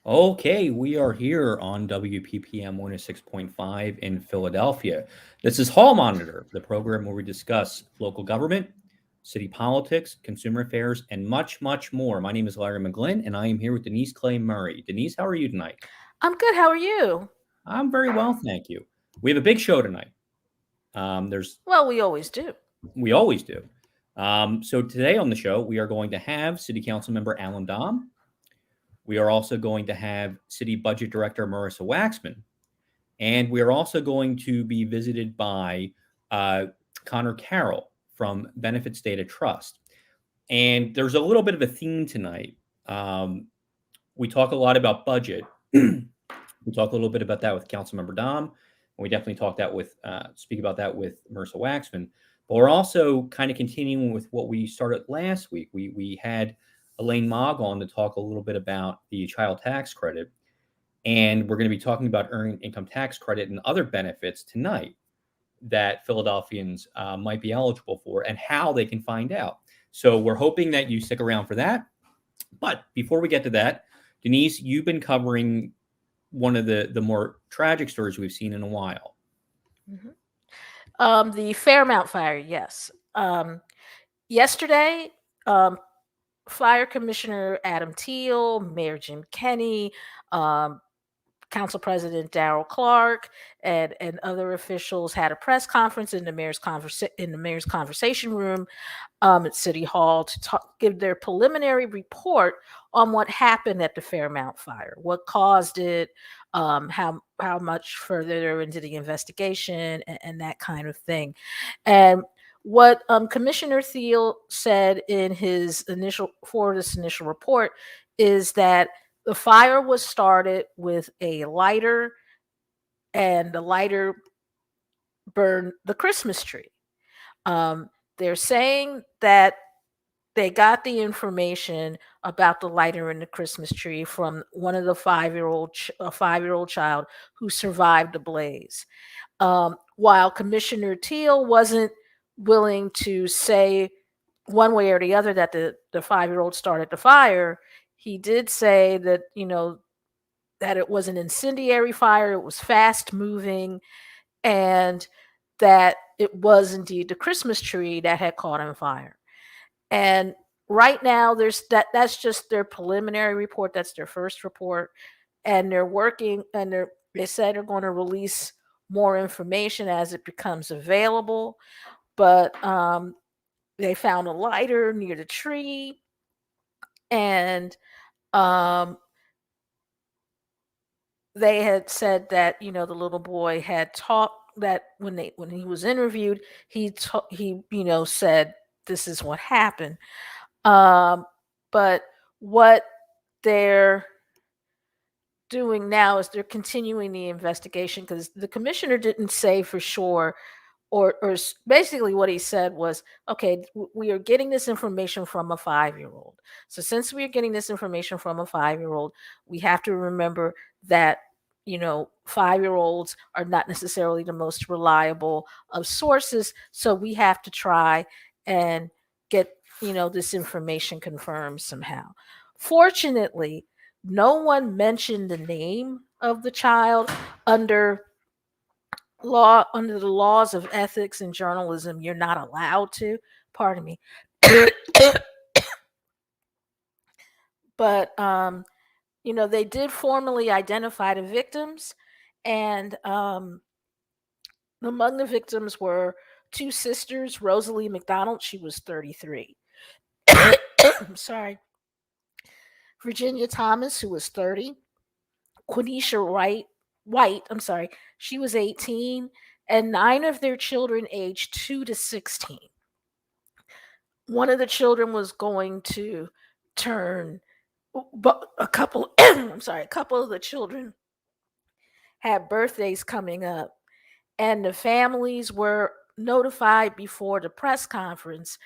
Okay, we are here on WPPM 106.5 in Philadelphia. This is Hall Monitor, the program where we discuss local government, city politics, consumer affairs, and much, much more. My name is Larry McGlynn, and I am here with Denise Clay Murray. Denise, how are you tonight? I'm good. How are you? I'm very well, thank you. We have a big show tonight. There's Well, we always do. We always do. So today on the show, we are going to have City Council member Alan Dom. We are also going to have City Budget Director Marissa Waxman. And we are also going to be visited by uh, Connor Carroll from Benefits Data Trust. And there's a little bit of a theme tonight. Um, we talk a lot about budget. We talk a little bit about that with Councilmember Dom. And we definitely speak about that with Marissa Waxman. But we're also kind of continuing with what we started last week. We had Elaine Mogg on to talk a little bit about the child tax credit. And we're going to be talking about earned income tax credit and other benefits tonight that Philadelphians might be eligible for and how they can find out. So we're hoping that you stick around for that. But before we get to that, Denise, you've been covering one of the more tragic stories we've seen in a while. Mhm. The Fairmount Fire, yes. Yesterday, um, Fire Commissioner Adam Teal, Mayor Jim Kenney, um, Council President Darrell Clark, and other officials had a press conference in the mayor's conversation room at City Hall to give their preliminary report on what happened at the Fairmount Fire, what caused it, how much further they're into the investigation, and that kind of thing. And what Commissioner Thiel said in this initial report is that the fire was started with a lighter, and the lighter burned the Christmas tree. Um, they're saying that they got the information about the lighter in the Christmas tree from one of the 5-year-old child who survived the blaze. While Commissioner Teal wasn't willing to say one way or the other that the 5-year-old started the fire, he did say that that it was an incendiary fire, it was fast moving, and that it was indeed the Christmas tree that had caught on fire. And right now that's just their preliminary report, that's their first report, and they're working, and they said they're going to release more information as it becomes available. But they found a lighter near the tree, and um, they had said that the little boy had talked, that when he was interviewed, he said this is what happened. um but what they're doing now is they're continuing the investigation, because the commissioner didn't say for sure, basically what he said was, okay, we are getting this information from a 5-year-old. So since we are getting this information from a 5-year-old, we have to remember that 5-year-olds are not necessarily the most reliable of sources, so we have to try and get this information confirmed somehow. Fortunately, no one mentioned the name of the child. Under the laws of ethics and journalism, you're not allowed to. Pardon me. But they did formally identify the victims, and among the victims were two sisters. Rosalie McDonald, she was 33. I'm sorry. Virginia Thomas, who was 30. Quenisha White, I'm sorry, she was 18, and 9 of their children aged 2 to 16. One of the children was going to turn, but a couple I'm sorry, a couple of the children had birthdays coming up, and the families were notified before the press conference.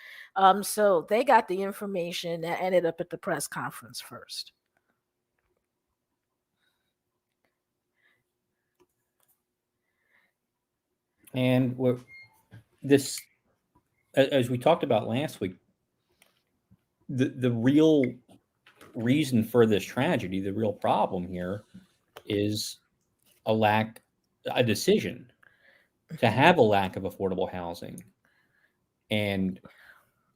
So they got the information that ended up at the press conference first. And this, as we talked about last week, the real reason for this tragedy, the real problem here, is a decision to have a lack of affordable housing and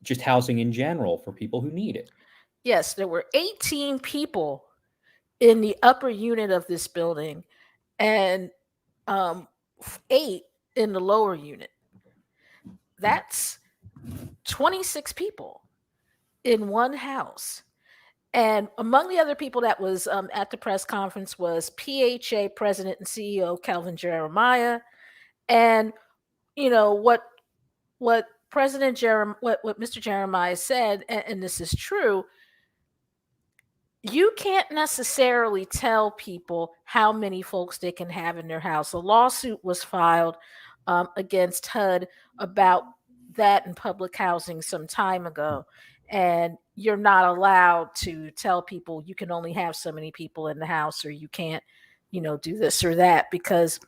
just housing in general for people who need it. Yes, there were 18 people in the upper unit of this building and 8 in the lower unit. That's 26 people in one house. And among the other people that was at the press conference was PHA President and CEO Calvin Jeremiah. And what what Mr. Jeremiah said, and this is true, you can't necessarily tell people how many folks they can have in their house. A lawsuit was filed against HUD about that in public housing some time ago. And you're not allowed to tell people you can only have so many people in the house, or you can't, do this or that, because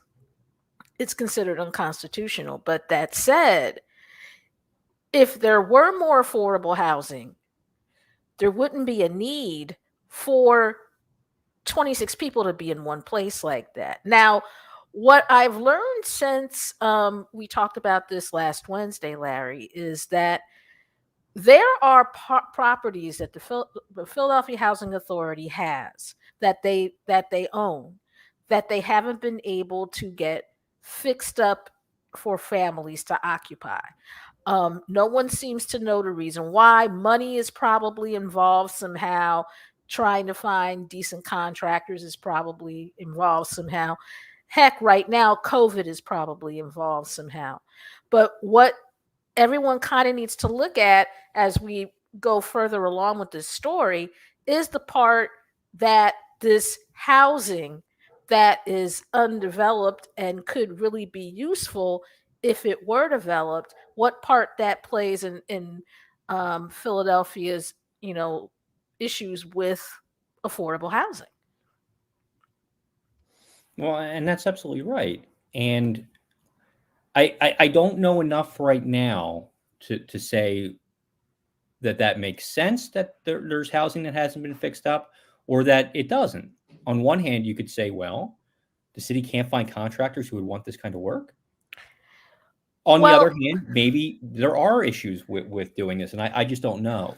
it's considered unconstitutional. But that said, if there were more affordable housing, there wouldn't be a need for 26 people to be in one place like that. Now, what I've learned since we talked about this last Wednesday, Larry, is that there are properties that the Philadelphia Housing Authority has that they own that they haven't been able to get fixed up for families to occupy. No one seems to know the reason why. Money is probably involved somehow. Trying to find decent contractors is probably involved somehow. Heck, right now, COVID is probably involved somehow. But what everyone kind of needs to look at as we go further along with this story is the part that this housing that is undeveloped and could really be useful if it were developed, what part that plays in Philadelphia's, issues with affordable housing. Well, and that's absolutely right. And I don't know enough right now to say that makes sense, that there's housing that hasn't been fixed up, or that it doesn't. On one hand, you could say, well, the city can't find contractors who would want this kind of work. On the other hand, maybe there are issues with doing this, and I just don't know.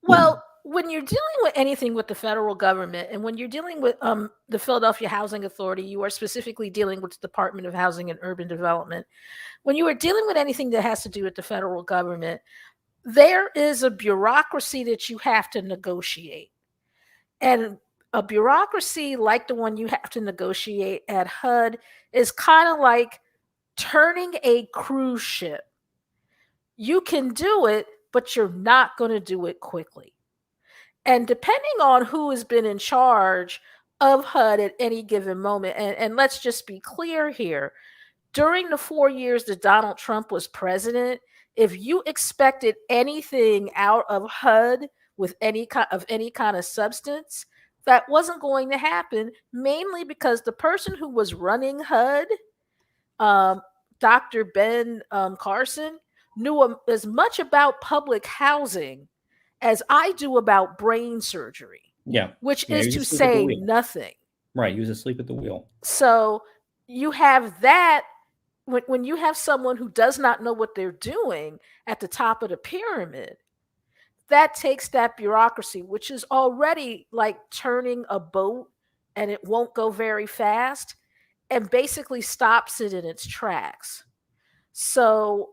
Well, when you're dealing with anything with the federal government, and when you're dealing with the Philadelphia Housing Authority, you are specifically dealing with the Department of Housing and Urban Development. When you are dealing with anything that has to do with the federal government, there is a bureaucracy that you have to negotiate. And a bureaucracy like the one you have to negotiate at HUD is kind of like turning a cruise ship. You can do it, but you're not going to do it quickly. And depending on who has been in charge of HUD at any given moment, and let's just be clear here, during the 4 years that Donald Trump was president, if you expected anything out of HUD with any kind of substance, that wasn't going to happen, mainly because the person who was running HUD, Dr. Ben Carson, knew as much about public housing as I do about brain surgery. Yeah. Which is to say nothing. Right. He was asleep at the wheel. So you have that. When you have someone who does not know what they're doing at the top of the pyramid, that takes that bureaucracy, which is already like turning a boat and it won't go very fast, and basically stops it in its tracks. So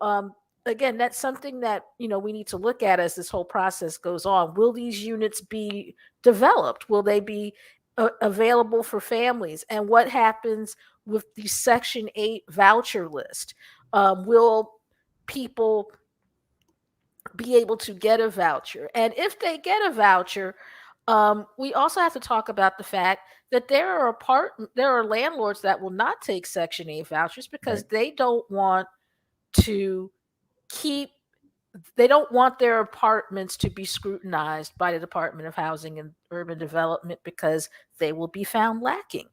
again, that's something that we need to look at as this whole process goes on. Will these units be developed? Will they be available for families? And what happens with the Section 8 voucher list? Will people be able to get a voucher? And if they get a voucher, we also have to talk about the fact that there are landlords that will not take Section 8 vouchers because they don't want their apartments to be scrutinized by the Department of Housing and Urban Development because they will be found lacking.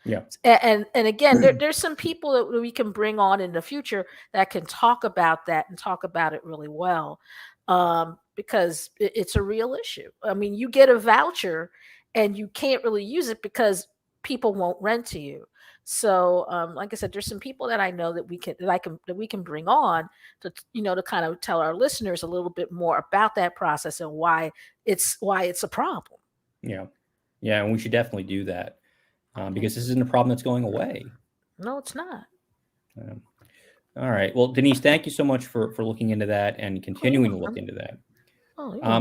Yeah. And again, there's some people that we can bring on in the future that can talk about that and talk about it really well, because it's a real issue. I mean, you get a voucher and you can't really use it because people won't rent to you. So, like I said, there's some people that I know that we can bring on to to kind of tell our listeners a little bit more about that process and why it's a problem. Yeah. Yeah. And we should definitely do that Okay. because this isn't a problem that's going away. No, it's not. All right. Well, Denise, thank you so much for looking into that and continuing to look into that.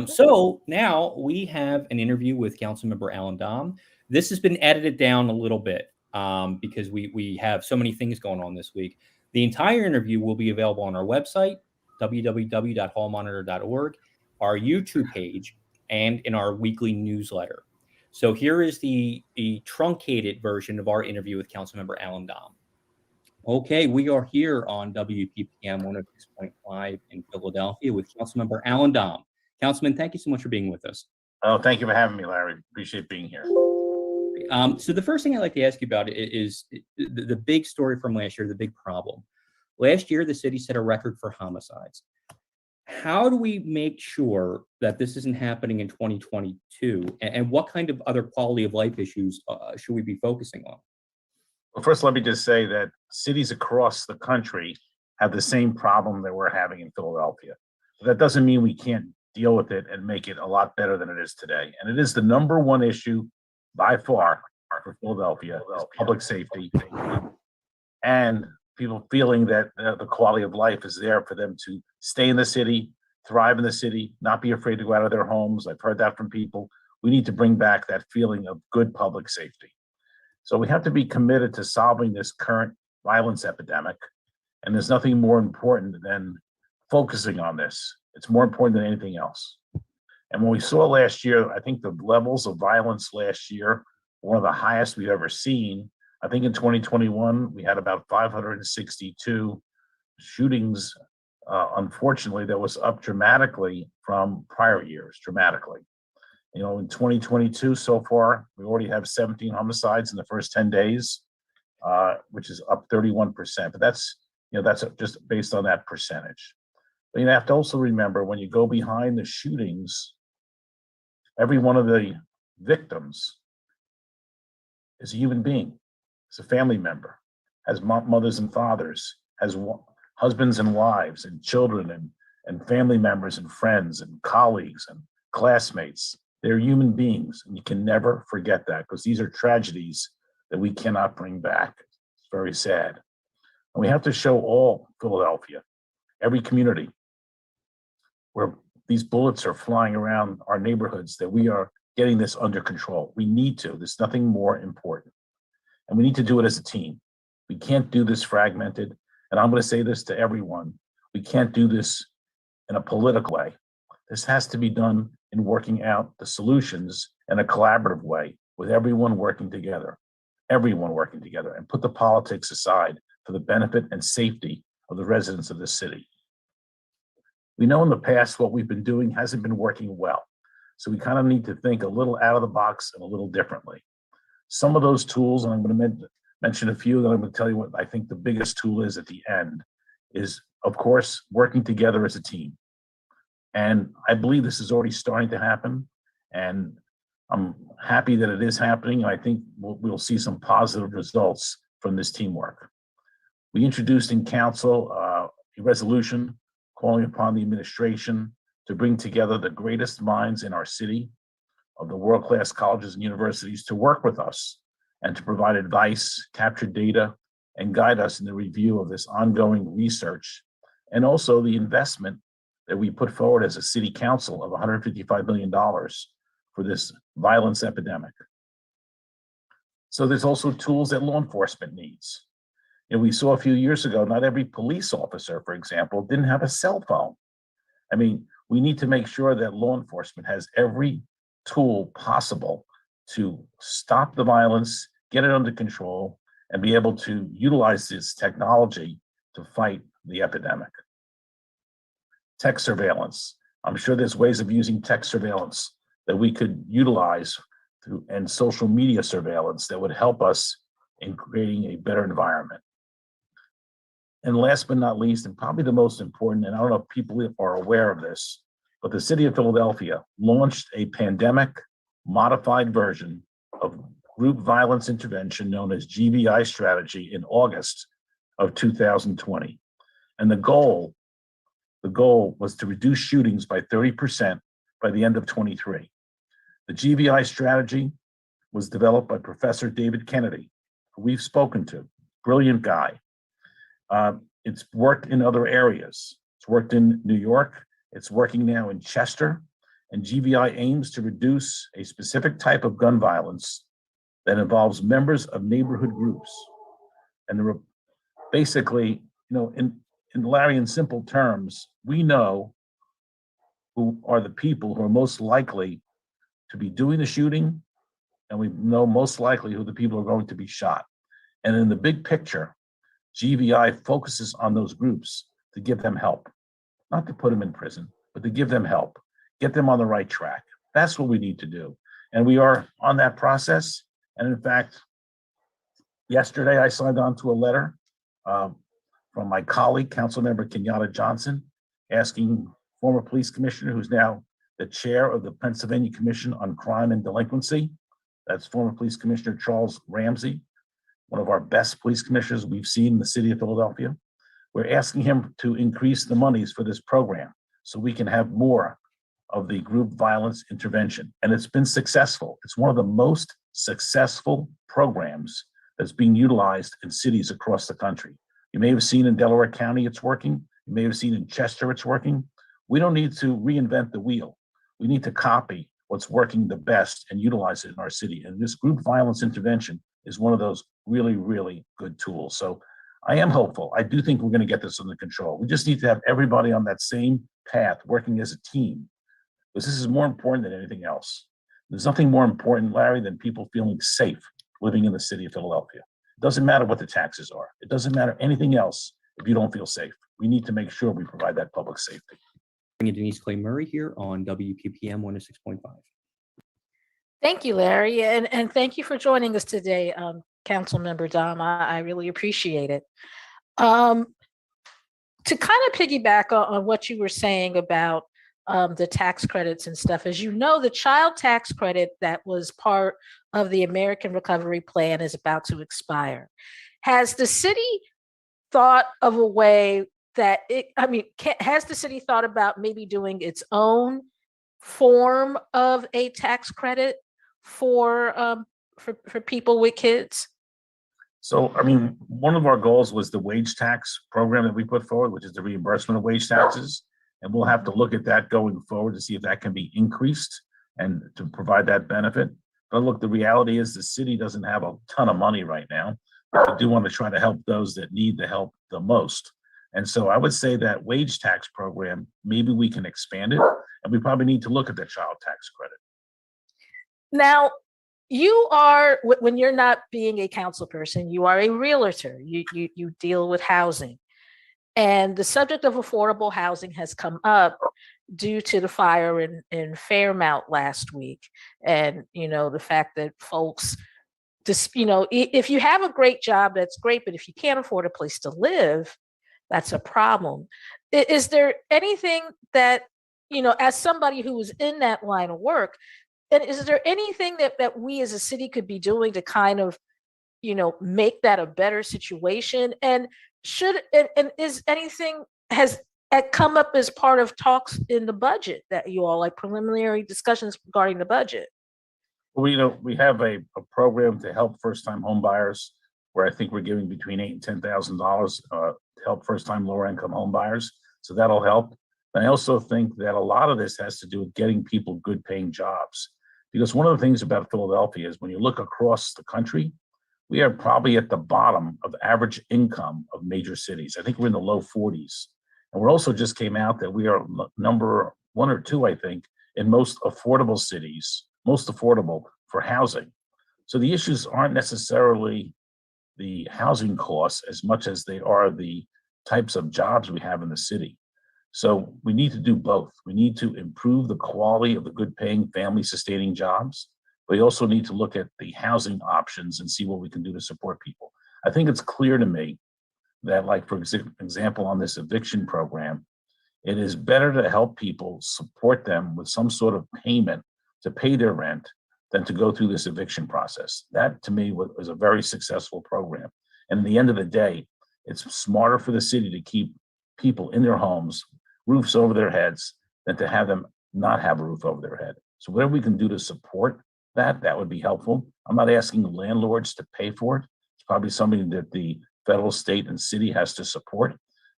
So now we have an interview with Councilmember Alan Dom. This has been edited down a little bit because we have so many things going on this week. The entire interview will be available on our website, www.hallmonitor.org, our YouTube page, and in our weekly newsletter. So here is the truncated version of our interview with Councilmember Alan Dom. Okay, we are here on WPPM 106.5 in Philadelphia with Councilmember Alan Dom. Councilman, thank you so much for being with us. Oh, thank you for having me, Larry. Appreciate being here. So the first thing I'd like to ask you about is the big story from last year, the big problem. Last year, the city set a record for homicides. How do we make sure that this isn't happening in 2022? And what kind of other quality of life issues should we be focusing on? Well, first, let me just say that cities across the country have the same problem that we're having in Philadelphia. But that doesn't mean we can't deal with it and make it a lot better than it is today. And it is the number one issue by far for Philadelphia is public safety and people feeling that the quality of life is there for them to stay in the city, thrive in the city, not be afraid to go out of their homes. I've heard that from people. We need to bring back that feeling of good public safety. So we have to be committed to solving this current violence epidemic. And there's nothing more important than focusing on this. It's more important than anything else. And when we saw last year, I think the levels of violence last year were one of the highest we've ever seen. I think in 2021, we had about 562 shootings. Unfortunately, that was up dramatically from prior years, dramatically. You know, in 2022 so far, we already have 17 homicides in the first 10 days, which is up 31%. But that's just based on that percentage. But you have to also remember when you go behind the shootings, every one of the victims is a human being, is a family member, has mothers and fathers, has husbands and wives and children and family members and friends and colleagues and classmates. They're human beings, and you can never forget that because these are tragedies that we cannot bring back. It's very sad. And we have to show all Philadelphia, every community where these bullets are flying around our neighborhoods, that we are getting this under control. We need to. There's nothing more important. And we need to do it as a team. We can't do this fragmented. And I'm going to say this to everyone. We can't do this in a political way. This has to be done in working out the solutions in a collaborative way with everyone working together, and put the politics aside for the benefit and safety of the residents of this city. We know in the past what we've been doing hasn't been working well. So we kind of need to think a little out of the box and a little differently. Some of those tools, and I'm going to mention a few, then I'm going to tell you what I think the biggest tool is at the end, is, of course, working together as a team. And I believe this is already starting to happen. And I'm happy that it is happening. And I think we'll see some positive results from this teamwork. We introduced in council a resolution calling upon the administration to bring together the greatest minds in our city of the world-class colleges and universities to work with us and to provide advice, capture data, and guide us in the review of this ongoing research, and also the investment that we put forward as a city council of $155 million for this violence epidemic. So there's also tools that law enforcement needs. And we saw a few years ago, not every police officer, for example, didn't have a cell phone. I mean, we need to make sure that law enforcement has every tool possible to stop the violence, get it under control, and be able to utilize this technology to fight the epidemic. Tech surveillance. I'm sure there's ways of using tech surveillance that we could utilize and social media surveillance that would help us in creating a better environment. And last but not least, and probably the most important, and I don't know if people are aware of this, but the city of Philadelphia launched a pandemic modified version of group violence intervention known as Gvi Strategy in August of 2020. And the goal was to reduce shootings by 30% by the end of 23. The Gvi Strategy was developed by Professor David Kennedy, who we've spoken to, brilliant guy. It's worked in other areas. It's worked in New York. It's working now in Chester. And GVI aims to reduce a specific type of gun violence that involves members of neighborhood groups. And basically, in Larry, in simple terms, we know who are the people who are most likely to be doing the shooting, and we know most likely who the people are going to be shot. And in the big picture, GVI focuses on those groups to give them help, not to put them in prison, but to give them help, get them on the right track. That's what we need to do. And we are on that process. And in fact, yesterday I signed on to a letter from my colleague, Councilmember Kenyatta Johnson, asking former police commissioner, who's now the chair of the Pennsylvania Commission on Crime and Delinquency. That's former police commissioner Charles Ramsey, one of our best police commissioners we've seen in the city of Philadelphia. We're asking him to increase the monies for this program so we can have more of the group violence intervention. And it's been successful. It's one of the most successful programs that's being utilized in cities across the country. You may have seen in Delaware County it's working. You may have seen in Chester it's working. We don't need to reinvent the wheel. We need to copy what's working the best and utilize it in our city. And this group violence intervention is one of those really, really good tools. So I am hopeful. I do think we're going to get this under control. We just need to have everybody on that same path, working as a team, because this is more important than anything else. There's nothing more important, Larry, than people feeling safe living in the city of Philadelphia. It doesn't matter what the taxes are. It doesn't matter anything else if you don't feel safe. We need to make sure we provide that public safety. Bringing Denise Clay Murray here on WPPM 106.5. Thank you, Larry, and thank you for joining us today, Councilmember Dom. I really appreciate it. To kind of piggyback on what you were saying about the tax credits and stuff, as you know, the child tax credit that was part of the American Recovery Plan is about to expire. Has the city thought of a way that has the city thought about maybe doing its own form of a tax credit for people with kids? So, one of our goals was the wage tax program that we put forward, which is the reimbursement of wage taxes. And we'll have to look at that going forward to see if that can be increased and to provide that benefit. But look, the reality is the city doesn't have a ton of money right now. But we do want to try to help those that need the help the most. And so I would say that wage tax program, maybe we can expand it, and we probably need to look at the child tax credit. Now, you are, when you're not being a council person, you are a realtor. You deal with housing. And the subject of affordable housing has come up due to the fire in Fairmount last week. And, the fact that folks, if you have a great job, that's great. But if you can't afford a place to live, that's a problem. Is there anything that, as somebody who is in that line of work, and is there anything that we as a city could be doing to kind of, make that a better situation? And is anything has come up as part of talks in the budget that you all, like preliminary discussions regarding the budget? Well, we have a program to help first-time home buyers where I think we're giving between $8,000 and $10,000 to help first-time lower-income home buyers. So that'll help. And I also think that a lot of this has to do with getting people good-paying jobs. Because one of the things about Philadelphia is when you look across the country, we are probably at the bottom of average income of major cities. I think we're in the low 40s. And we also just came out that we are number 1 or 2, I think, in most affordable cities, most affordable for housing. So the issues aren't necessarily the housing costs as much as they are the types of jobs we have in the city. So we need to do both. We need to improve the quality of the good paying family sustaining jobs, We also need to look at the housing options and see what we can do to support people. I think it's clear to me that, like, for example, on this eviction program, it is better to help people, support them with some sort of payment to pay their rent than to go through this eviction process. That, to me, was a very successful program. And in the end of the day, it's smarter for the city to keep people in their homes, roofs over their heads, than to have them not have a roof over their head. So whatever we can do to support that, that would be helpful. I'm not asking landlords to pay for it. It's probably something that the federal, state, and city has to support.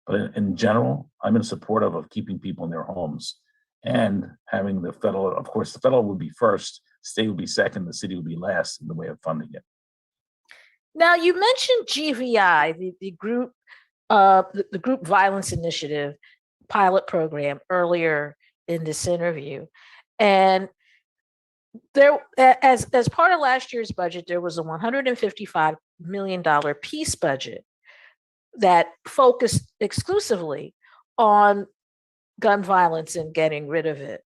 But in general, I'm in support of keeping people in their homes and having the federal, of course, the federal would be first, state would be second, the city would be last in the way of funding it. Now, you mentioned GVI, the group violence initiative pilot program earlier in this interview. And there, as part of last year's budget, there was a $155 million peace budget that focused exclusively on gun violence and getting rid of it.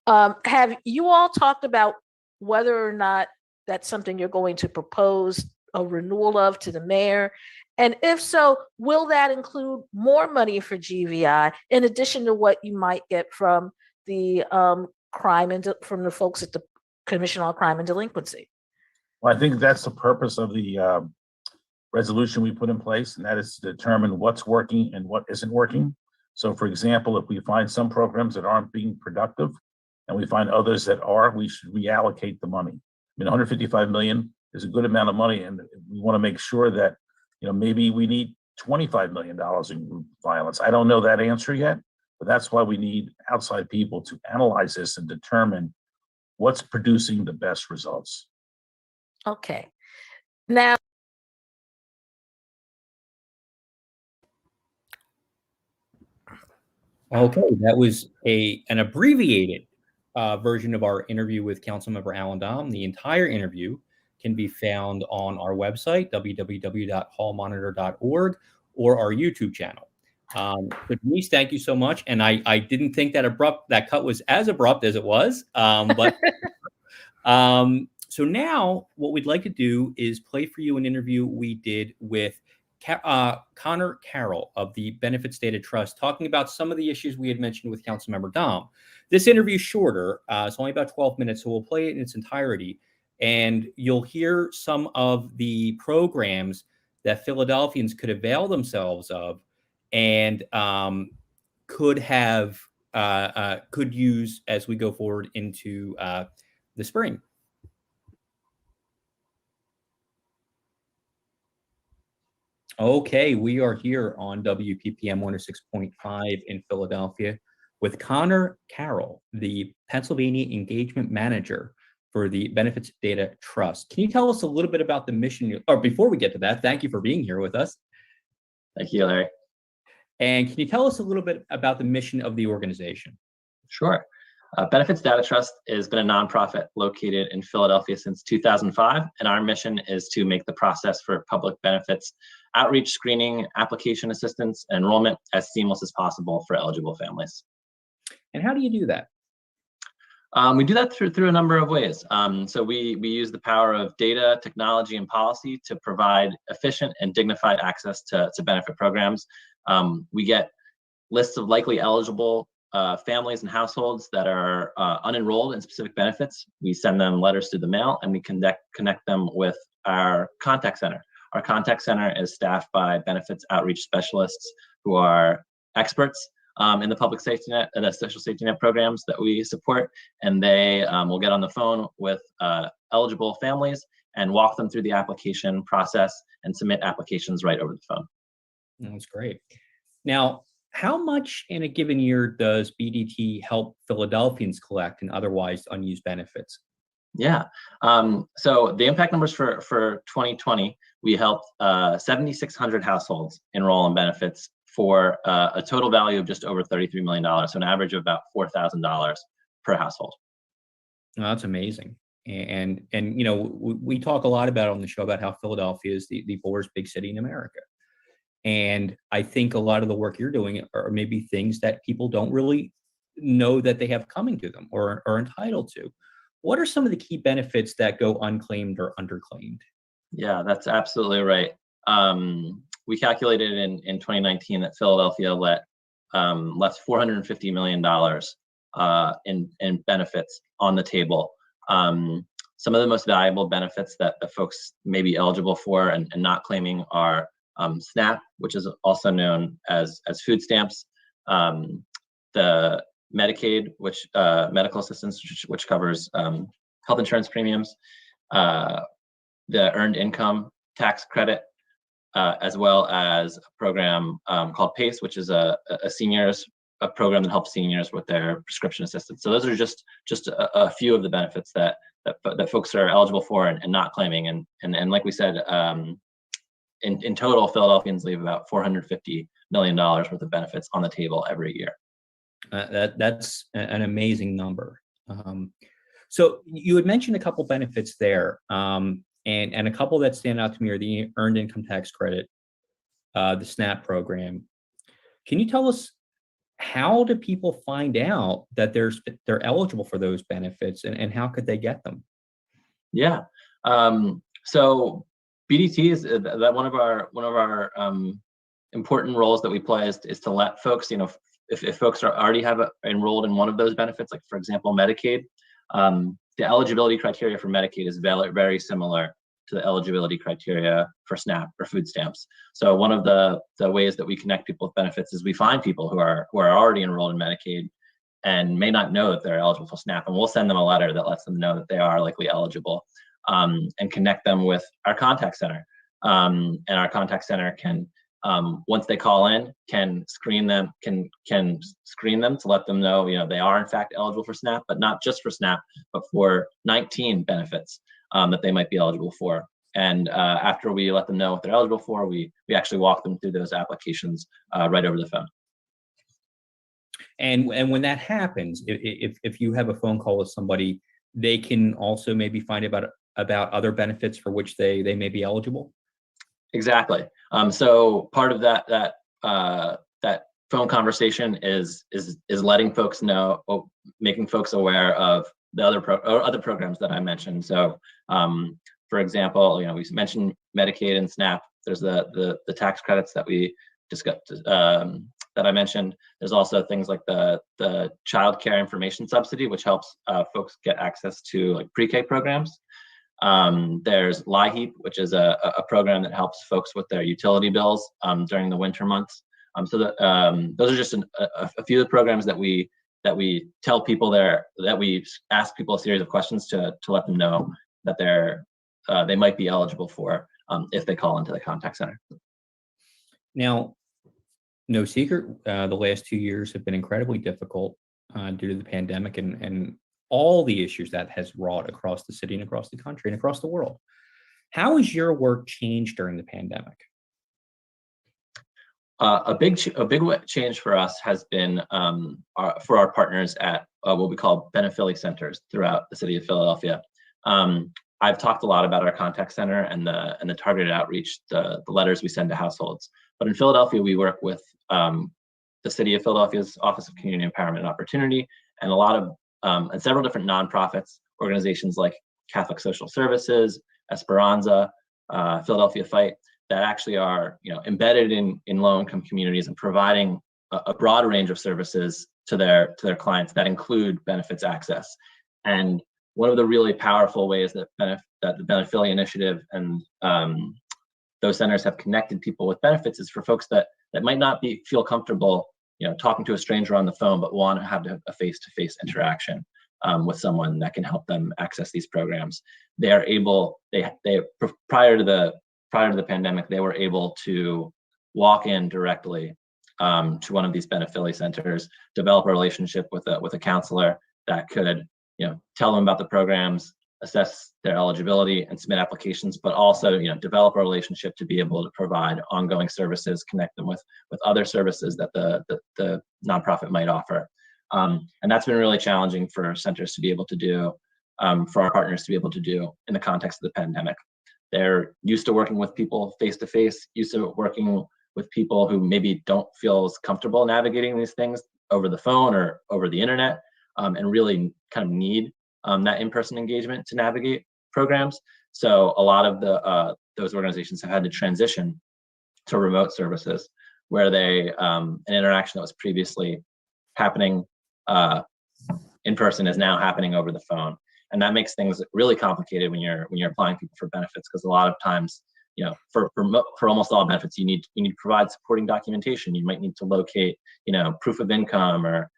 Have you all talked about whether or not that's something you're going to propose a renewal of to the mayor? And if so, will that include more money for GVI in addition to what you might get from the from the folks at the Commission on Crime and Delinquency? Well, I think that's the purpose of the resolution we put in place, and that is to determine what's working and what isn't working. So, for example, if we find some programs that aren't being productive and we find others that are, we should reallocate the money. I mean, 155 million is a good amount of money, and we want to make sure that, maybe we need $25 million in group violence. I don't know that answer yet, but that's why we need outside people to analyze this and determine what's producing the best results. Okay. Now, okay, that was an abbreviated version of our interview with Councilmember Alan Dom. The entire interview can be found on our website, www.hallmonitor.org, or our YouTube channel. So Denise, thank you so much. And I didn't think that cut was as abrupt as it was. So now what we'd like to do is play for you an interview we did with Connor Carroll of the Benefits Data Trust, talking about some of the issues we had mentioned with Councilmember Dom. This interview is shorter. It's only about 12 minutes, so we'll play it in its entirety. And you'll hear some of the programs that Philadelphians could avail themselves of and could use as we go forward into the spring. Okay, we are here on WPPM 106.5 in Philadelphia with Connor Carroll, the Pennsylvania Engagement Manager for the Benefits Data Trust. Can you tell us a little bit about the mission? Or before we get to that, thank you for being here with us. Thank you, Larry. And can you tell us a little bit about the mission of the organization? Sure. Benefits Data Trust has been a nonprofit located in Philadelphia since 2005, and our mission is to make the process for public benefits outreach, screening, application assistance, and enrollment as seamless as possible for eligible families. And how do you do that? We do that through a number of ways. So we use the power of data, technology, and policy to provide efficient and dignified access to benefit programs. We get lists of likely eligible families and households that are unenrolled in specific benefits. We send them letters through the mail, and we connect them with our contact center. Our contact center is staffed by benefits outreach specialists who are experts in the public safety net and the social safety net programs that we support, and they will get on the phone with eligible families and walk them through the application process and submit applications right over the phone. That's great. Now, how much in a given year does BDT help Philadelphians collect and otherwise unused benefits? Yeah. So the impact numbers for 2020, we helped 7,600 households enroll in benefits for a total value of just over $33 million, so an average of about $4,000 per household. Oh, that's amazing. And we talk a lot about on the show about how Philadelphia is the poorest big city in America. And I think a lot of the work you're doing are maybe things that people don't really know that they have coming to them or are entitled to. what are some of the key benefits that go unclaimed or underclaimed? Yeah, that's absolutely right. We calculated in 2019 that Philadelphia left $450 million in benefits on the table. Some of the most valuable benefits that the folks may be eligible for and not claiming are SNAP, which is also known as food stamps, the Medicaid, which medical assistance, which covers health insurance premiums, the earned income tax credit, as well as a program called PACE, which is a program that helps seniors with their prescription assistance. So those are just a few of the benefits that folks are eligible for and not claiming. And like we said, in total, Philadelphians leave about $450 million worth of benefits on the table every year. That's an amazing number. So you had mentioned a couple benefits there, and a couple that stand out to me are the earned income tax credit, the SNAP program. Can you tell us, how do people find out that they're eligible for those benefits, and how could they get them? Yeah. So BDT is that one of our important roles that we play is to let folks, if folks already have enrolled in one of those benefits, like for example, Medicaid, the eligibility criteria for Medicaid is very, very similar to the eligibility criteria for SNAP or food stamps. So one of the ways that we connect people with benefits is we find people who are already enrolled in Medicaid and may not know that they're eligible for SNAP, and we'll send them a letter that lets them know that they are likely eligible, and connect them with our contact center. And our contact center can, once they call in, can screen them to let them know, they are in fact eligible for SNAP, but not just for SNAP, but for 19 benefits that they might be eligible for. And after we let them know what they're eligible for, we actually walk them through those applications right over the phone. And when that happens, if you have a phone call with somebody, they can also maybe find about other benefits for which they may be eligible. Exactly. So part of that phone conversation is letting folks know, making folks aware of the other programs that I mentioned. So for example, we mentioned Medicaid and SNAP. There's the tax credits that we discussed, that I mentioned. There's also things like the child care information subsidy, which helps folks get access to like pre-K programs. There's LIHEAP, which is a program that helps folks with their utility bills during the winter months. So those are just a few of the programs that we tell people that we ask people a series of questions to let them know that they might be eligible for if they call into the contact center. Now, no secret, the last 2 years have been incredibly difficult due to the pandemic and all the issues that has wrought across the city and across the country and across the world. How has your work changed during the pandemic? A big change for us has been for our partners at what we call beneficiary centers throughout the city of Philadelphia. I've talked a lot about our contact center and the targeted outreach, the letters we send to households. But in Philadelphia, we work with the City of Philadelphia's Office of Community Empowerment and Opportunity, and a lot of and several different nonprofits, organizations like Catholic Social Services, Esperanza, Philadelphia Fight, that actually are embedded in low-income communities and providing a broad range of services to their clients that include benefits access. And one of the really powerful ways that the Beneficiary Initiative and those centers have connected people with benefits is for folks that might not feel comfortable talking to a stranger on the phone, but want to have a face-to-face interaction with someone that can help them access these programs. They are able, prior to the pandemic, they were able to walk in directly to one of these beneficiary centers, develop a relationship with a counselor that could tell them about the programs, assess their eligibility, and submit applications, but also develop a relationship to be able to provide ongoing services, connect them with other services that the nonprofit might offer. And that's been really challenging for centers to be able to do, for our partners to be able to do in the context of the pandemic. They're used to working with people face-to-face, used to working with people who maybe don't feel as comfortable navigating these things over the phone or over the internet, and really kind of need that in-person engagement to navigate programs. So a lot of those organizations have had to transition to remote services, where an interaction that was previously happening in person is now happening over the phone. And that makes things really complicated when you're applying people for benefits, because a lot of times, for almost all benefits, you need to provide supporting documentation. You might need to locate, proof of income or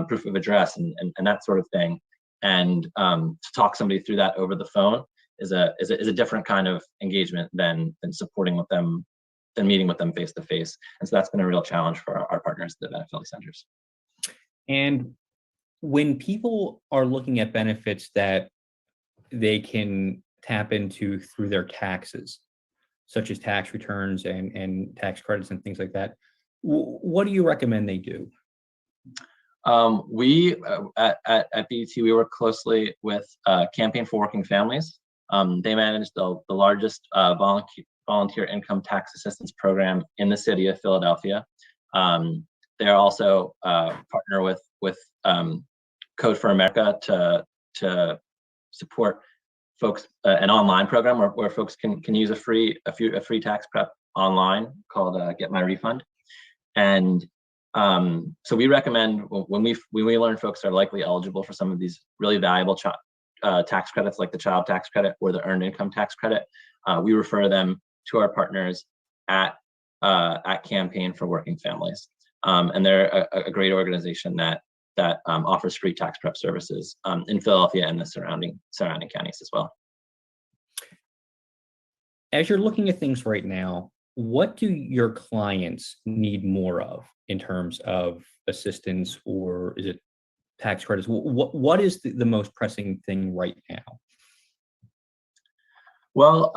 proof of address and that sort of thing. And to talk somebody through that over the phone is a different kind of engagement than supporting with them, than meeting with them face to face. And so that's been a real challenge for our partners at the benefit centers. And when people are looking at benefits that they can tap into through their taxes, such as tax returns and tax credits and things like that, what do you recommend they do? We at BET, we work closely with Campaign for Working Families. They manage the largest volunteer income tax assistance program in the city of Philadelphia. They're also partner with Code for America to support folks, an online program where folks can use a free tax prep online called Get My Refund. And so we recommend when we learn folks are likely eligible for some of these really valuable tax credits, like the child tax credit or the earned income tax credit, we refer them to our partners at Campaign for Working Families. And they're a great organization that offers free tax prep services in Philadelphia and the surrounding counties as well. As you're looking at things right now, what do your clients need more of in terms of assistance, or is it tax credits? What is the most pressing thing right now? Well,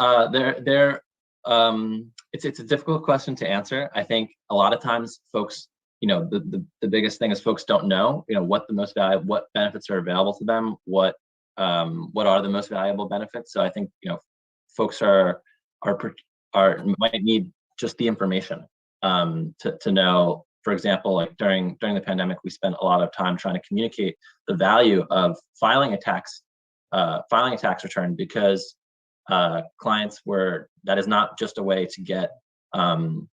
it's a difficult question to answer. I think a lot of times folks, the biggest thing is folks don't know, what the most valuable, what benefits are available to them, what are the most valuable benefits. So I think, folks might need just the information to know. For example, like during the pandemic, we spent a lot of time trying to communicate the value of filing a tax return, because clients that is not just a way to get the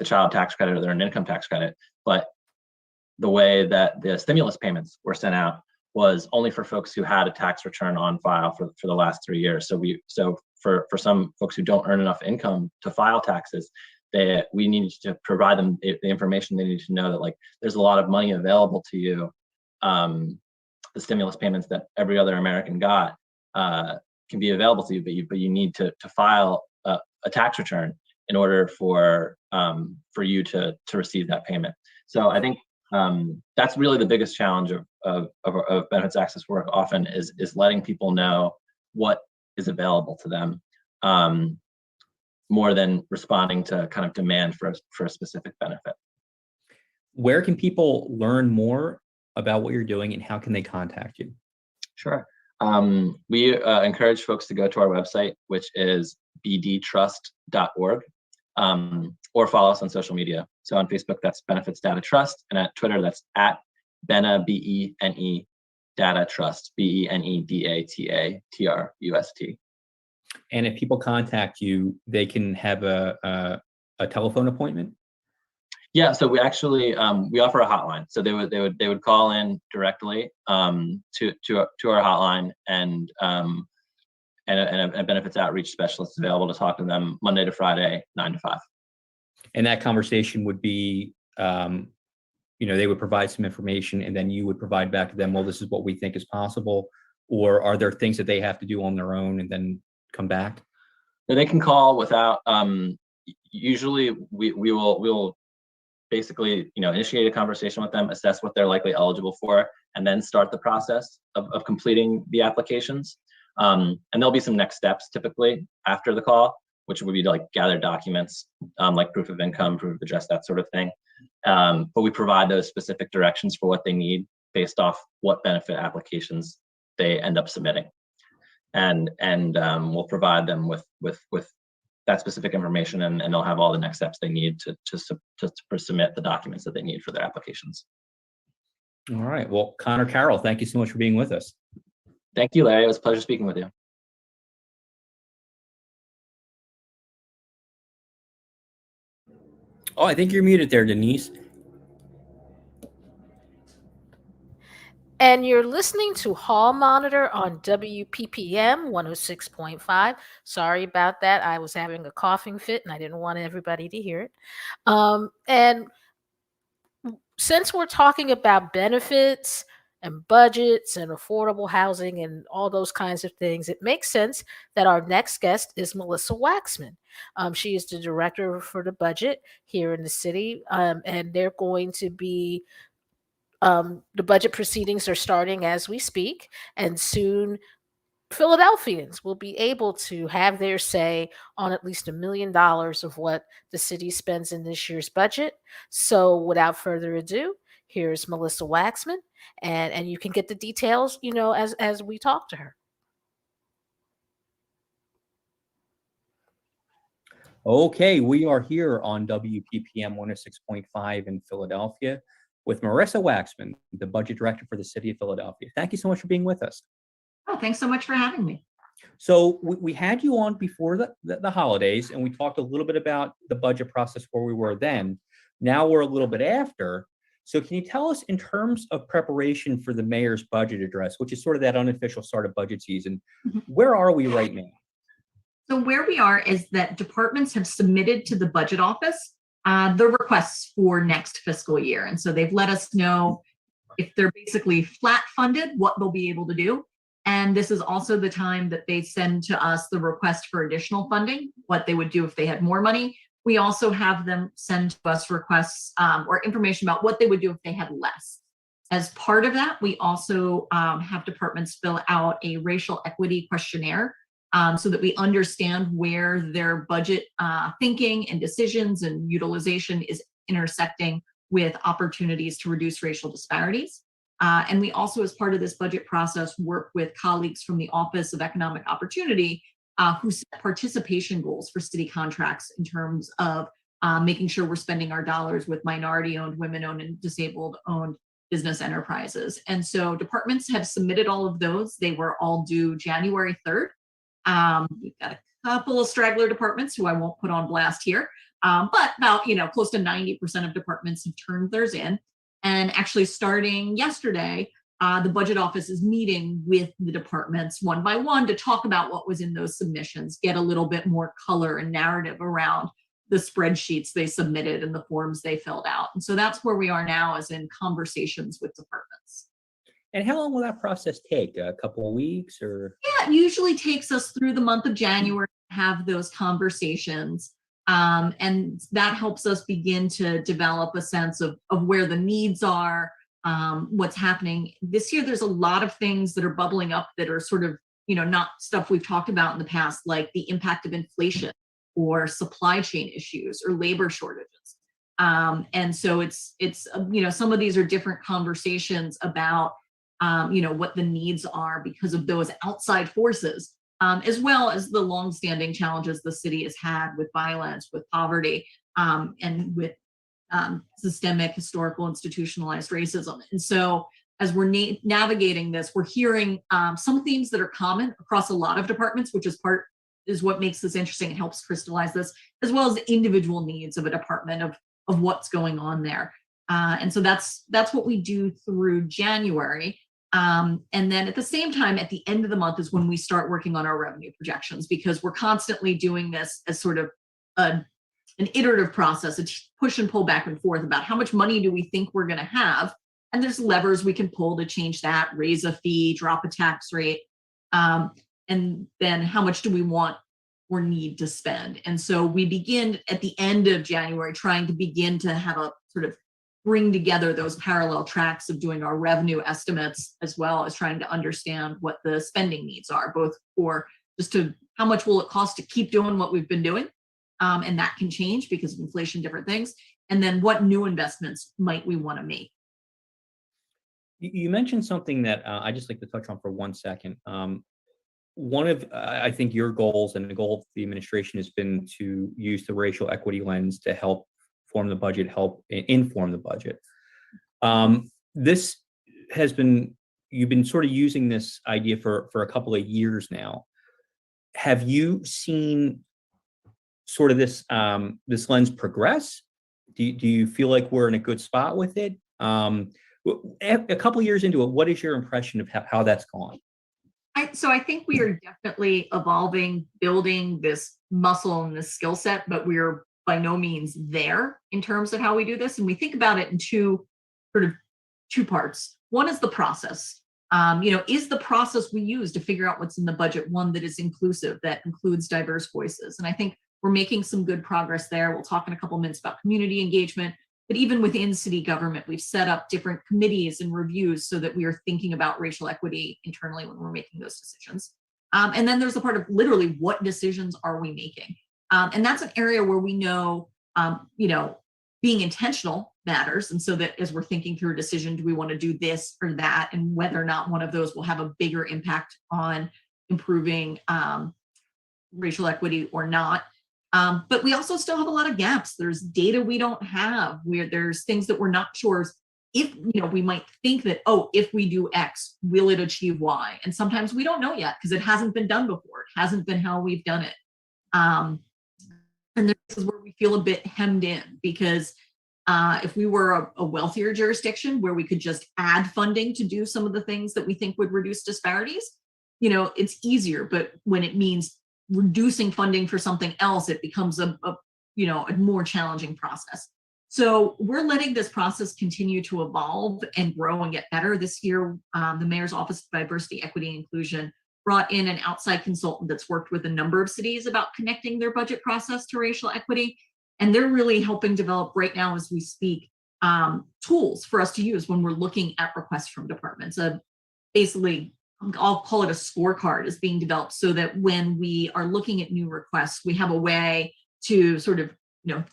child tax credit or their income tax credit, but the way that the stimulus payments were sent out was only for folks who had a tax return on file for the last 3 years. So for some folks who don't earn enough income to file taxes, we needed to provide them the information they need to know that, like, there's a lot of money available to you. The stimulus payments that every other American got can be available to you, but you need to file a tax return in order for you to receive that payment. So I think that's really the biggest challenge of benefits access work often is letting people know what is available to them, more than responding to kind of demand for a specific benefit. Where can people learn more about what you're doing, and how can they contact you? Sure. We encourage folks to go to our website, which is bdtrust.org, or follow us on social media. So on Facebook, that's Benefits Data Trust, and at Twitter, that's at Bena, BENE, Data Trust, BENEDATATRUST. And if people contact you, they can have a telephone appointment? Yeah, so we actually we offer a hotline. So they would call in directly to our hotline, and a benefits outreach specialist available to talk to them Monday to Friday, 9 to 5. And that conversation would be, they would provide some information, and then you would provide back to them, well, this is what we think is possible, or are there things that they have to do on their own and then come back? They can call without. Usually, we will basically, initiate a conversation with them, assess what they're likely eligible for, and then start the process of completing the applications. And there'll be some next steps typically after the call, which would be to gather documents, like proof of income, proof of address, that sort of thing. But we provide those specific directions for what they need based off what benefit applications they end up submitting. And we'll provide them with that specific information, and they'll have all the next steps they need to submit the documents that they need for their applications. All right. Well, Connor Carroll, thank you so much for being with us. Thank you, Larry. It was a pleasure speaking with you. Oh, I think you're muted there, Denise. And you're listening to Hall Monitor on WPPM 106.5. Sorry about that. I was having a coughing fit and I didn't want everybody to hear it. And since we're talking about benefits and budgets and affordable housing and all those kinds of things, it makes sense that our next guest is Melissa Waxman. She is the director for the budget here in the city, and they're going to be the budget proceedings are starting as we speak, and soon Philadelphians will be able to have their say on at least $1 million of what the city spends in this year's budget. So without further ado, here's Melissa Waxman, and you can get the details, as we talk to her. Okay, we are here on WPPM 106.5 in Philadelphia with Marissa Waxman, the budget director for the city of Philadelphia. Thank you so much for being with us. Oh, thanks so much for having me. So we had you on before the holidays, and we talked a little bit about the budget process where we were then. Now we're a little bit after. So can you tell us, in terms of preparation for the mayor's budget address, which is sort of that unofficial start of budget season, where are we right now? So where we are is that departments have submitted to the budget office the requests for next fiscal year. And so they've let us know if they're basically flat funded, what they'll be able to do. And this is also the time that they send to us the request for additional funding, what they would do if they had more money. We also have them send to us requests or information about what they would do if they had less. As part of that, we also have departments fill out a racial equity questionnaire so that we understand where their budget thinking and decisions and utilization is intersecting with opportunities to reduce racial disparities. And we also, as part of this budget process, work with colleagues from the Office of Economic Opportunity who set participation goals for city contracts in terms of making sure we're spending our dollars with minority-owned, women-owned, and disabled-owned business enterprises. And so departments have submitted all of those. They were all due January 3rd. We've got a couple of straggler departments who I won't put on blast here, but about close to 90% of departments have turned theirs in. And actually, starting yesterday, the budget office is meeting with the departments one by one to talk about what was in those submissions, get a little bit more color and narrative around the spreadsheets they submitted and the forms they filled out. And so that's where we are now, as in conversations with departments. And how long will that process take? A couple of weeks, or? Yeah, it usually takes us through the month of January to have those conversations. And that helps us begin to develop a sense of where the needs are, what's happening. This year, there's a lot of things that are bubbling up that are sort of, not stuff we've talked about in the past, like the impact of inflation or supply chain issues or labor shortages. And so it's some of these are different conversations about, what the needs are because of those outside forces. As well as the longstanding challenges the city has had with violence, with poverty, and with systemic, historical, institutionalized racism. And so as we're navigating this, we're hearing some themes that are common across a lot of departments, which is what makes this interesting and helps crystallize this, as well as the individual needs of a department of what's going on there. And so that's what we do through January. And then at the same time, at the end of the month is when we start working on our revenue projections, because we're constantly doing this as sort of an iterative process, a push and pull back and forth about how much money do we think we're going to have. And there's levers we can pull to change that, raise a fee, drop a tax rate, and then how much do we want or need to spend. And so we begin at the end of January trying to begin to have a sort of bring together those parallel tracks of doing our revenue estimates, as well as trying to understand what the spending needs are, both for just to how much will it cost to keep doing what we've been doing. And that can change because of inflation, different things. And then what new investments might we want to make? You mentioned something that I just like to touch on for 1 second. One of, I think, your goals and the goal of the administration has been to use the racial equity lens to help form the budget, help inform the budget. This has been you've been sort of using this idea for a couple of years now. Have you seen sort of this this lens progress? Do you feel like we're in a good spot with it? A couple of years into it, what is your impression of how that's gone? So I think we are definitely evolving, building this muscle and this skill set, but we're by no means there in terms of how we do this. And we think about it in two parts. One is the process. Is the process we use to figure out what's in the budget one that is inclusive, that includes diverse voices? And I think we're making some good progress there. We'll talk in a couple of minutes about community engagement, but even within city government, we've set up different committees and reviews so that we are thinking about racial equity internally when we're making those decisions. And then there's the part of literally what decisions are we making? And that's an area where we know, being intentional matters. And so that as we're thinking through a decision, do we want to do this or that? And whether or not one of those will have a bigger impact on improving racial equity or not. But we also still have a lot of gaps. There's data we don't have, where there's things that we're not sure if, we might think that, if we do X, will it achieve Y? And sometimes we don't know yet because it hasn't been done before. It hasn't been how we've done it. And this is where we feel a bit hemmed in, because if we were a wealthier jurisdiction where we could just add funding to do some of the things that we think would reduce disparities, it's easier. But when it means reducing funding for something else, it becomes a more challenging process. So we're letting this process continue to evolve and grow and get better. This year, the Mayor's Office of Diversity, Equity, and Inclusion brought in an outside consultant that's worked with a number of cities about connecting their budget process to racial equity. And they're really helping develop right now as we speak, tools for us to use when we're looking at requests from departments. Basically, I'll call it a scorecard is being developed so that when we are looking at new requests, we have a way to sort of,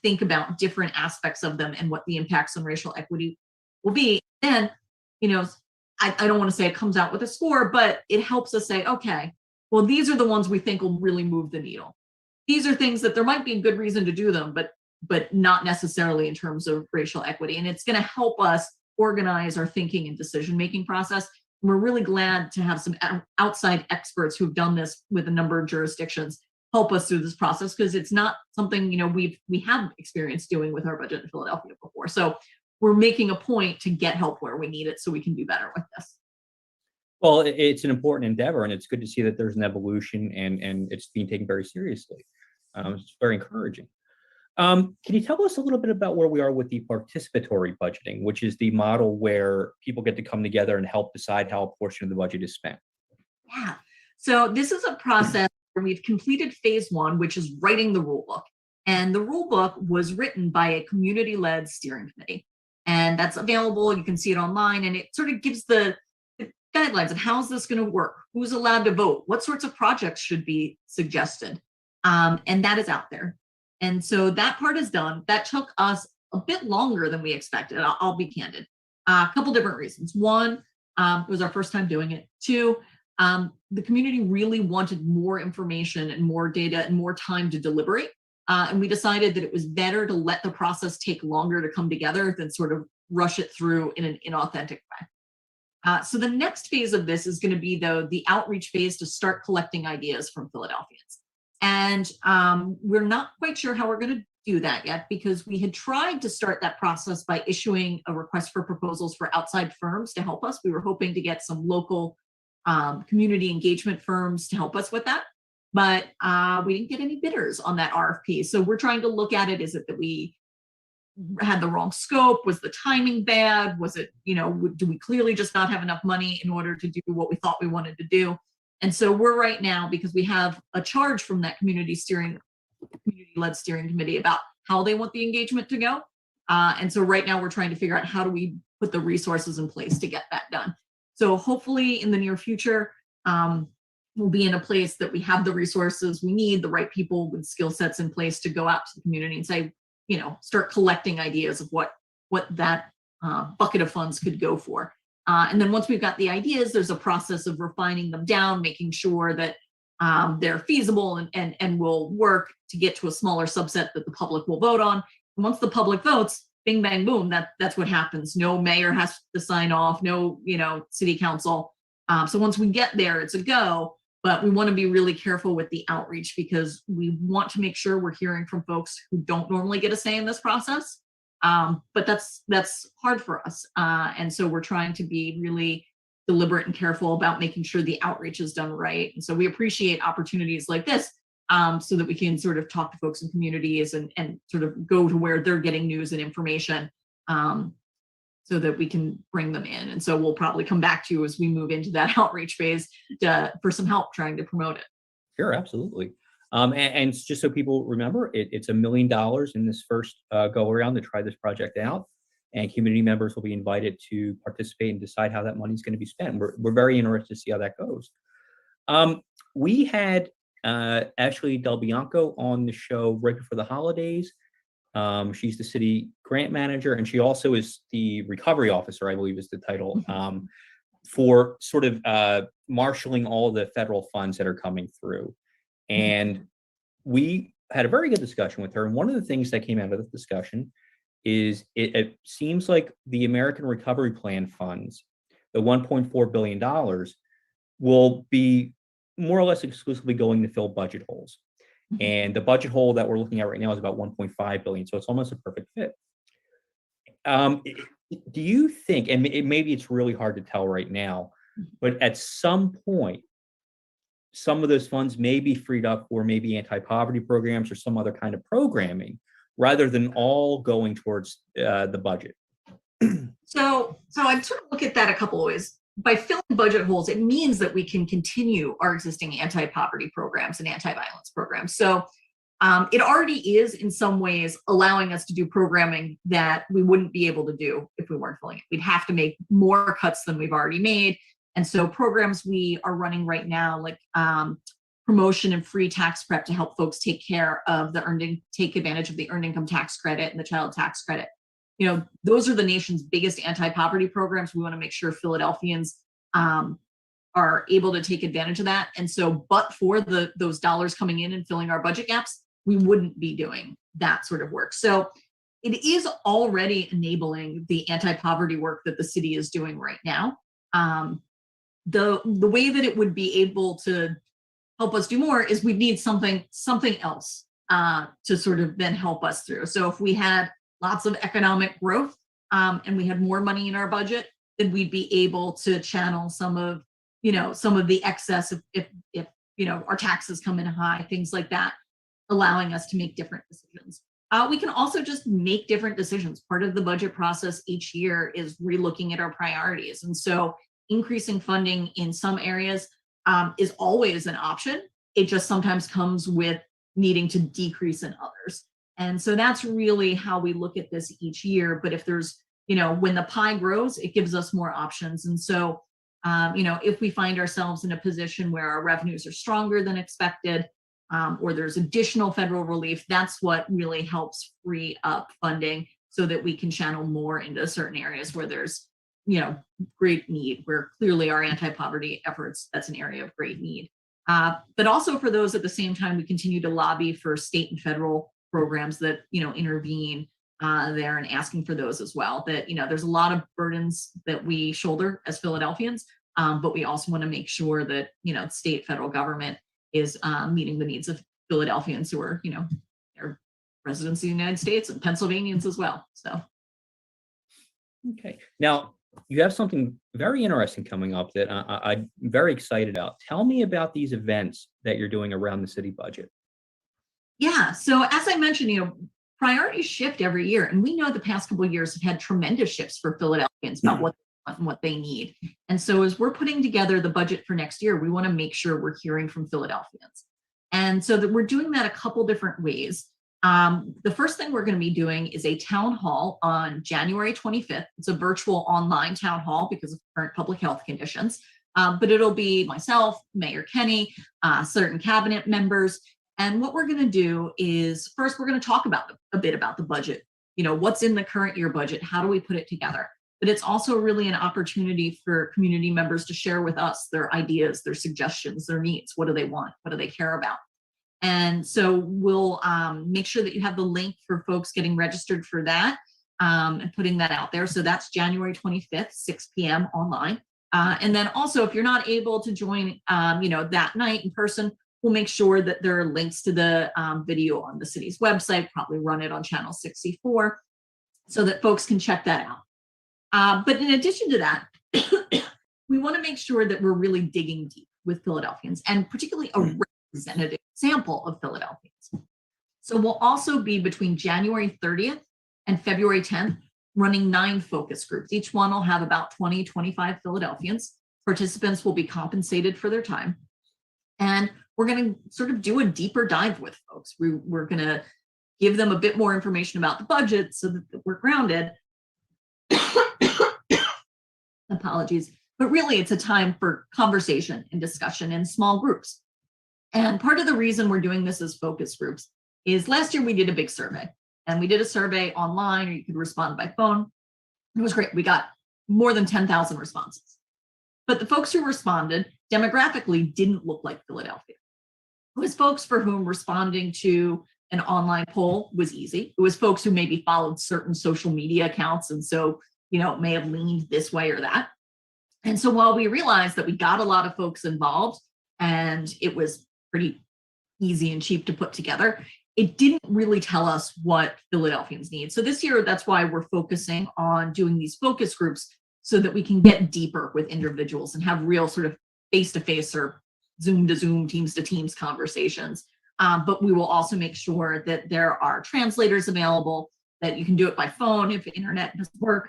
think about different aspects of them and what the impacts on racial equity will be. Then, I don't want to say it comes out with a score, but it helps us say, okay, well, these are the ones we think will really move the needle. These are things that there might be a good reason to do them, but not necessarily in terms of racial equity. And it's going to help us organize our thinking and decision-making process. And we're really glad to have some outside experts who've done this with a number of jurisdictions help us through this process, because it's not something, we have experience doing with our budget in Philadelphia before. So we're making a point to get help where we need it so we can do better with this. Well, it's an important endeavor, and it's good to see that there's an evolution and it's being taken very seriously. It's very encouraging. Can you tell us a little bit about where we are with the participatory budgeting, which is the model where people get to come together and help decide how a portion of the budget is spent? Yeah. So this is a process where we've completed phase one, which is writing the rule book. And the rule book was written by a community-led steering committee. And that's available. You can see it online. And it sort of gives the guidelines of how's this going to work? Who's allowed to vote? What sorts of projects should be suggested? And that is out there. And so that part is done. That took us a bit longer than we expected. I'll be candid. A couple different reasons. One, it was our first time doing it. Two, the community really wanted more information and more data and more time to deliberate. And we decided that it was better to let the process take longer to come together than sort of rush it through in an inauthentic way. So the next phase of this is going to be, though, the outreach phase to start collecting ideas from Philadelphians. And we're not quite sure how we're going to do that yet, because we had tried to start that process by issuing a request for proposals for outside firms to help us. We were hoping to get some local community engagement firms to help us with that. But we didn't get any bidders on that RFP. So we're trying to look at it. Is it that we had the wrong scope? Was the timing bad? Was it, do we clearly just not have enough money in order to do what we thought we wanted to do? And so we're right now, because we have a charge from that community-led steering committee about how they want the engagement to go. And so right now we're trying to figure out how do we put the resources in place to get that done. So hopefully in the near future, we'll be in a place that we have the resources we need, the right people with skill sets in place to go out to the community and say, start collecting ideas of what that bucket of funds could go for. And then once we've got the ideas, there's a process of refining them down, making sure that they're feasible and will work to get to a smaller subset that the public will vote on. And once the public votes, bing, bang, boom, that's what happens. No mayor has to sign off, no, city council. So once we get there, it's a go, but we want to be really careful with the outreach because we want to make sure we're hearing from folks who don't normally get a say in this process. But that's hard for us. And so we're trying to be really deliberate and careful about making sure the outreach is done right. And so we appreciate opportunities like this so that we can sort of talk to folks in communities and sort of go to where they're getting news and information so that we can bring them in. And so we'll probably come back to you as we move into that outreach phase for some help trying to promote it. Sure, absolutely. And just so people remember, it's $1 million in this first go around to try this project out. And community members will be invited to participate and decide how that money is going to be spent. We're very interested to see how that goes. We had Ashley Del Bianco on the show right before the holidays. She's the city grant manager, and she also is the recovery officer, I believe is the title, for sort of marshaling all the federal funds that are coming through. And we had a very good discussion with her. And one of the things that came out of the discussion is it seems like the American Recovery Plan funds, the $1.4 billion, will be more or less exclusively going to fill budget holes. And the budget hole that we're looking at right now is about $1.5 billion. So it's almost a perfect fit. Do you think, and maybe it's really hard to tell right now, but at some point, some of those funds may be freed up for maybe anti-poverty programs or some other kind of programming, rather than all going towards the budget? So I sort of look at that a couple of ways. By filling budget holes, it means that we can continue our existing anti-poverty programs and anti-violence programs. So it already is in some ways allowing us to do programming that we wouldn't be able to do if we weren't filling it. We'd have to make more cuts than we've already made. And so programs we are running right now, like promotion and free tax prep to help folks take advantage of the earned income tax credit and the child tax credit. Those are the nation's biggest anti-poverty programs. We want to make sure Philadelphians are able to take advantage of that. And so, but for those dollars coming in and filling our budget gaps, we wouldn't be doing that sort of work. So it is already enabling the anti-poverty work that the city is doing right now. The way that it would be able to help us do more is we'd need something else to sort of then help us through. So if we had lots of economic growth and we had more money in our budget, then we'd be able to channel some of the excess if our taxes come in high, things like that, allowing us to make different decisions. We can also just make different decisions. Part of the budget process each year is relooking at our priorities. And so increasing funding in some areas is always an option. It just sometimes comes with needing to decrease in others. And so that's really how we look at this each year. But if there's, when the pie grows, it gives us more options. And so, if we find ourselves in a position where our revenues are stronger than expected, or there's additional federal relief, that's what really helps free up funding so that we can channel more into certain areas where there's, great need, where clearly our anti-poverty efforts, that's an area of great need. But also for those at the same time, we continue to lobby for state and federal programs that, intervene there and asking for those as well. That, there's a lot of burdens that we shoulder as Philadelphians, but we also want to make sure that, state, federal government is meeting the needs of Philadelphians who are, they're residents of the United States and Pennsylvanians as well. So. Okay. Now, you have something very interesting coming up that I'm very excited about. Tell me about these events that you're doing around the city budget. Yeah. So as I mentioned, priorities shift every year. And we know the past couple of years have had tremendous shifts for Philadelphians about what they want and what they need. And so as we're putting together the budget for next year, we want to make sure we're hearing from Philadelphians. And so that we're doing that a couple different ways. The first thing we're going to be doing is a town hall on January 25th. It's a virtual online town hall because of current public health conditions. But it'll be myself, Mayor Kenny, certain cabinet members. And what we're going to do is first, we're going to talk about a bit about the budget. What's in the current year budget? How do we put it together? But it's also really an opportunity for community members to share with us their ideas, their suggestions, their needs. What do they want? What do they care about? And so we'll make sure that you have the link for folks getting registered for that. and putting that out there. So that's January 25th, 6 p.m. online. And then also, if you're not able to join, that night in person, we'll make sure that there are links to the video on the city's website, probably run it on channel 64, so that folks can check that out. But in addition to that, we want to make sure that we're really digging deep with Philadelphians, and particularly a representative sample of Philadelphians. So we'll also be between January 30th and February 10th running 9 focus groups. Each one will have about 20, 25 Philadelphians. Participants will be compensated for their time. And we're going to sort of do a deeper dive with folks. We're going to give them a bit more information about the budget so that we're grounded. Apologies. But really, it's a time for conversation and discussion in small groups. And part of the reason we're doing this as focus groups is last year we did a big survey. And we did a survey online, or you could respond by phone. It was great. We got more than 10,000 responses. But the folks who responded demographically didn't look like Philadelphia. It was folks for whom responding to an online poll was easy. It was folks who maybe followed certain social media accounts, and so, may have leaned this way or that. And so while we realized that we got a lot of folks involved and it was pretty easy and cheap to put together, it didn't really tell us what Philadelphians need. So this year, that's why we're focusing on doing these focus groups so that we can get deeper with individuals and have real sort of face-to-face or Zoom-to-Zoom, Teams-to-Teams conversations. But we will also make sure that there are translators available, that you can do it by phone if the internet doesn't work.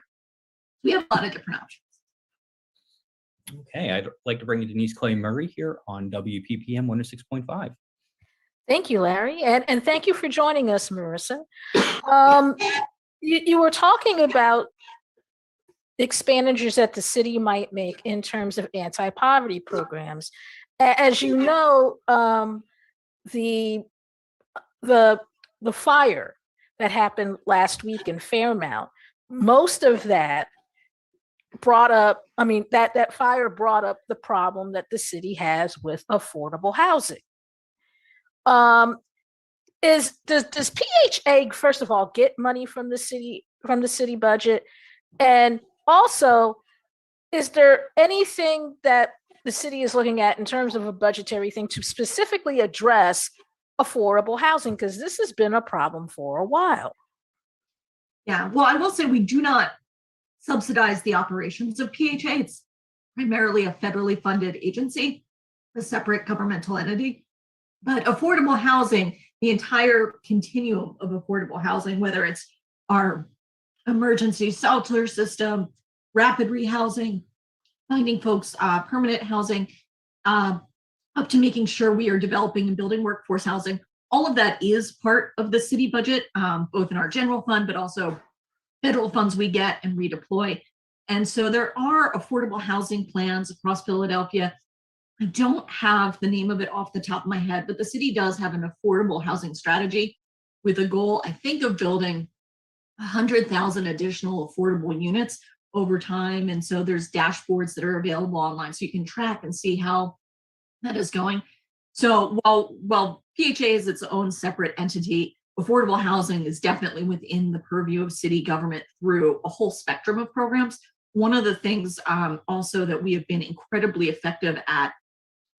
We have a lot of different options. Okay, I'd like to bring in Denise Clay Murray here on WPPM 106.5. Thank you, Larry. And thank you for joining us, Marissa. You were talking about expenditures that the city might make in terms of anti-poverty programs. As you know, the fire that happened last week in Fairmount, most of that brought up, that fire brought up the problem that the city has with affordable housing. Does PHA, first of all, get money from the city budget? And also, is there anything that the city is looking at in terms of a budgetary thing to specifically address affordable housing? Because this has been a problem for a while. Yeah, well, I will say we do not subsidize the operations of PHA. It's primarily a federally funded agency, a separate governmental entity. But affordable housing, the entire continuum of affordable housing, whether it's our emergency shelter system, rapid rehousing, finding folks permanent housing, up to making sure we are developing and building workforce housing, all of that is part of the city budget, both in our general fund, but also federal funds we get and redeploy. And so there are affordable housing plans across Philadelphia. I don't have the name of it off the top of my head, but the city does have an affordable housing strategy with a goal, I think, of building 100,000 additional affordable units over time. And so there's dashboards that are available online so you can track and see how that is going. So while PHA is its own separate entity, affordable housing is definitely within the purview of city government through a whole spectrum of programs. One of the things also that we have been incredibly effective at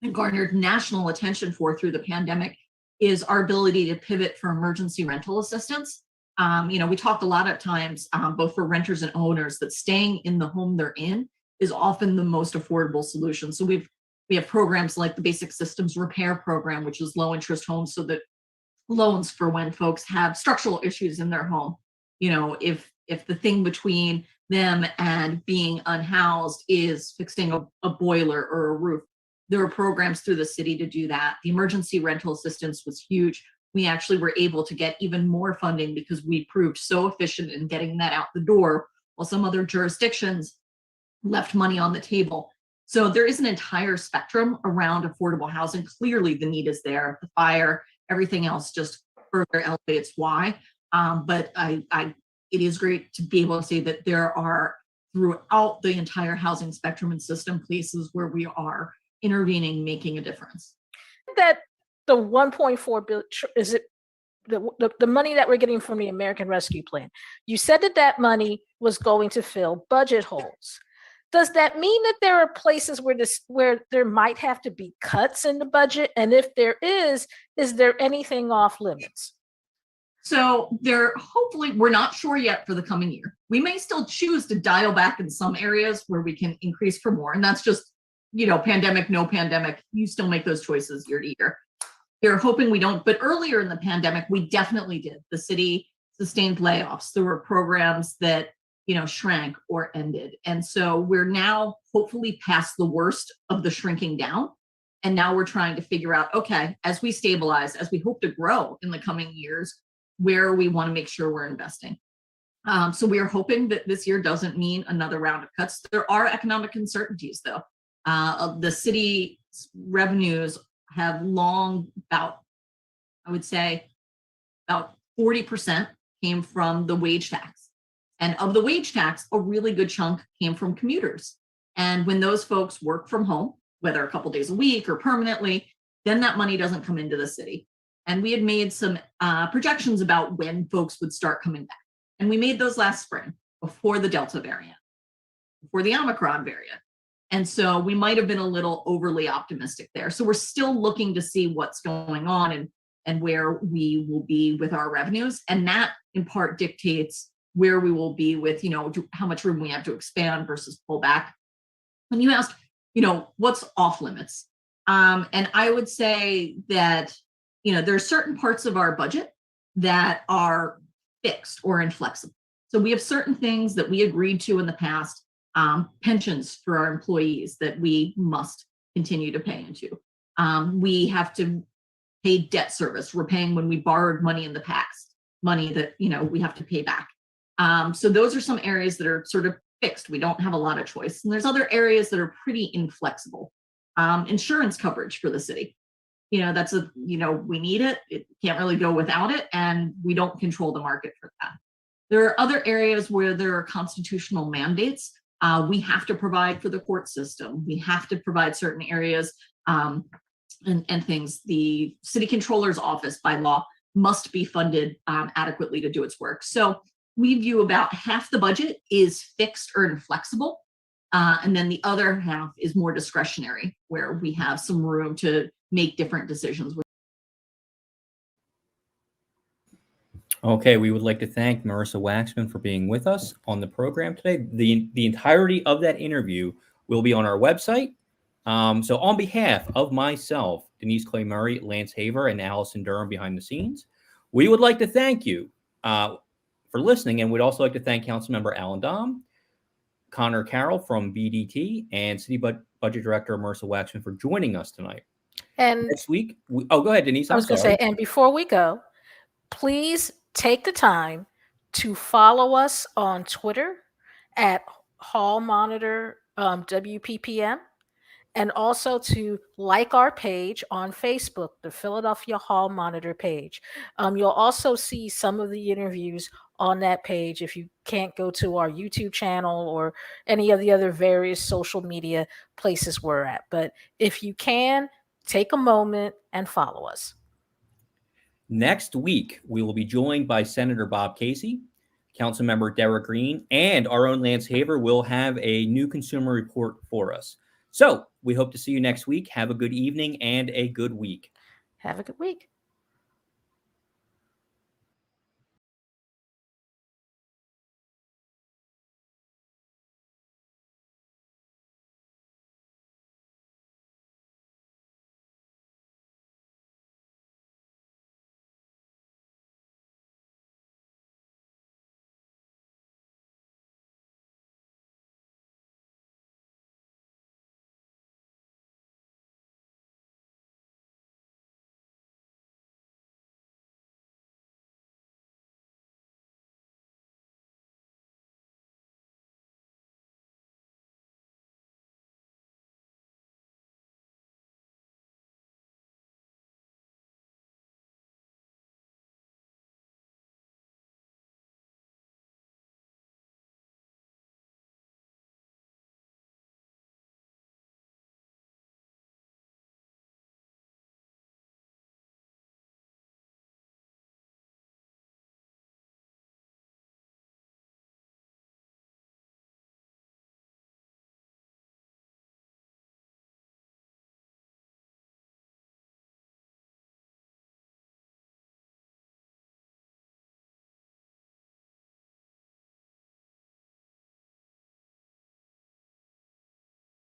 and garnered national attention for through the pandemic is our ability to pivot for emergency rental assistance. We talked a lot of times, both for renters and owners, that staying in the home they're in is often the most affordable solution. So we have programs like the Basic Systems Repair Program, which is low interest homes, so that loans for when folks have structural issues in their home. If the thing between them and being unhoused is fixing a boiler or a roof, there are programs through the city to do that. The emergency rental assistance was huge. We actually were able to get even more funding because we proved so efficient in getting that out the door, while some other jurisdictions left money on the table. So there is an entire spectrum around affordable housing. Clearly the need is there. The fire, everything else just further elevates why. But it is great to be able to say that there are, throughout the entire housing spectrum and system, places where we are intervening, making a difference. That the 1.4 billion, is it the money that we're getting from the American Rescue Plan. You said that money was going to fill budget holes. Does that mean that there are places where there might have to be cuts in the budget? And if there is there anything off limits? So hopefully, we're not sure yet for the coming year. We may still choose to dial back in some areas where we can increase for more. And that's just, pandemic, no pandemic, you still make those choices year to year. We're hoping we don't, but earlier in the pandemic, we definitely did. The city sustained layoffs. There were programs that shrank or ended. And so we're now hopefully past the worst of the shrinking down. And now we're trying to figure out, okay, as we stabilize, as we hope to grow in the coming years, where we want to make sure we're investing. So we are hoping that this year doesn't mean another round of cuts. There are economic uncertainties, though. The city revenues have long I would say, about 40% came from the wage tax. And of the wage tax, a really good chunk came from commuters. And when those folks work from home, whether a couple days a week or permanently, then that money doesn't come into the city. And we had made some projections about when folks would start coming back. And we made those last spring, before the Delta variant, before the Omicron variant. And so we might have been a little overly optimistic there. So we're still looking to see what's going on and where we will be with our revenues. And that in part dictates where we will be with, how much room we have to expand versus pull back. When you asked, what's off limits? And I would say that, there are certain parts of our budget that are fixed or inflexible. So we have certain things that we agreed to in the past, pensions for our employees that we must continue to pay into. We have to pay debt service. We're paying when we borrowed money in the past, money that, we have to pay back. So those are some areas that are sort of fixed. We don't have a lot of choice. And there's other areas that are pretty inflexible. Insurance coverage for the city. That's we need it. It can't really go without it. And we don't control the market for that. There are other areas where there are constitutional mandates. We have to provide for the court system. We have to provide certain areas and things. The city controller's office by law must be funded adequately to do its work. So we view about half the budget is fixed or inflexible. And then the other half is more discretionary, where we have some room to make different decisions. Okay, we would like to thank Marissa Waxman for being with us on the program today. The entirety of that interview will be on our website. So on behalf of myself, Denise Clay Murray, Lance Haver, and Allison Durham behind the scenes, we would like to thank you for listening. And we'd also like to thank Councilmember Alan Dom, Connor Carroll from BDT, and City Budget Director Marissa Waxman for joining us tonight. And next week, go ahead, Denise. I was going to say, and before we go, please take the time to follow us on Twitter at Hall Monitor WPPM, and also to like our page on Facebook, the Philadelphia Hall Monitor page. You'll also see some of the interviews on that page if you can't go to our YouTube channel or any of the other various social media places we're at. But if you can, take a moment and follow us. Next week, we will be joined by Senator Bob Casey, Councilmember Derek Green, and our own Lance Haver will have a new consumer report for us. So we hope to see you next week. Have a good evening and a good week. Have a good week.